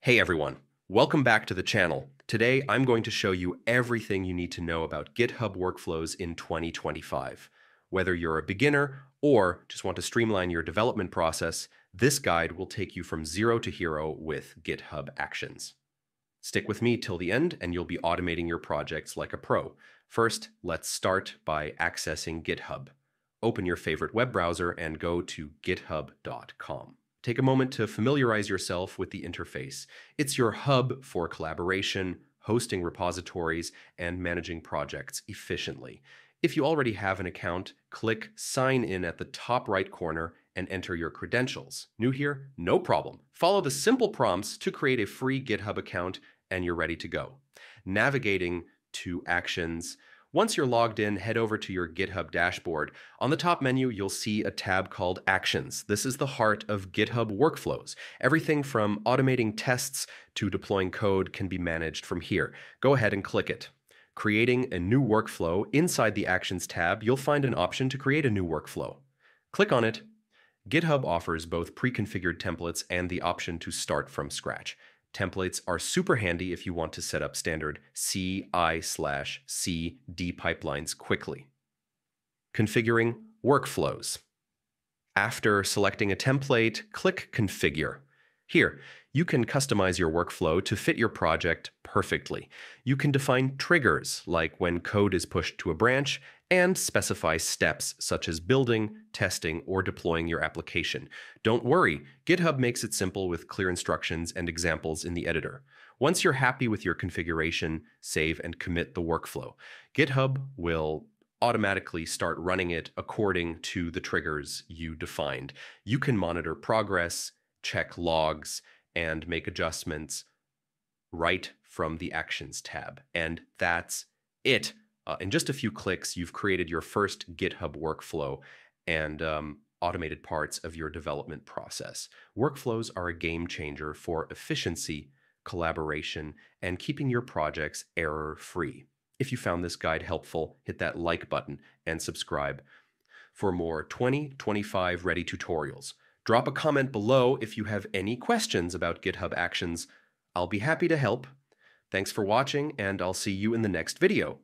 Hey everyone, welcome back to the channel. Today I'm going to show you everything you need to know about GitHub workflows in 2025. Whether you're a beginner or just want to streamline your development process, this guide will take you from zero to hero with GitHub Actions. Stick with me till the end and you'll be automating your projects like a pro. First, let's start by accessing GitHub. Open your favorite web browser and go to github.com. Take a moment to familiarize yourself with the interface. It's your hub for collaboration, hosting repositories, and managing projects efficiently. If you already have an account, click Sign In at the top right corner and enter your credentials. New here? No problem. Follow the simple prompts to create a free GitHub account and you're ready to go. Navigating to Actions. Once you're logged in, head over to your GitHub dashboard. On the top menu, you'll see a tab called Actions. This is the heart of GitHub workflows. Everything from automating tests to deploying code can be managed from here. Go ahead and click it. Creating a new workflow, inside the Actions tab, you'll find an option to create a new workflow. Click on it. GitHub offers both pre-configured templates and the option to start from scratch. Templates are super handy if you want to set up standard CI/CD pipelines quickly. Configuring workflows. After selecting a template, click Configure. Here, you can customize your workflow to fit your project perfectly. You can define triggers, like when code is pushed to a branch, and specify steps such as building, testing, or deploying your application. Don't worry, GitHub makes it simple with clear instructions and examples in the editor. Once you're happy with your configuration, save and commit the workflow. GitHub will automatically start running it according to the triggers you defined. You can monitor progress, check logs, and make adjustments right from the Actions tab. And that's it. In just a few clicks, you've created your first GitHub workflow and automated parts of your development process. Workflows are a game changer for efficiency, collaboration, and keeping your projects error-free. If you found this guide helpful, hit that like button and subscribe for more 2025 ready tutorials. Drop a comment below if you have any questions about GitHub Actions. I'll be happy to help. Thanks for watching, and I'll see you in the next video.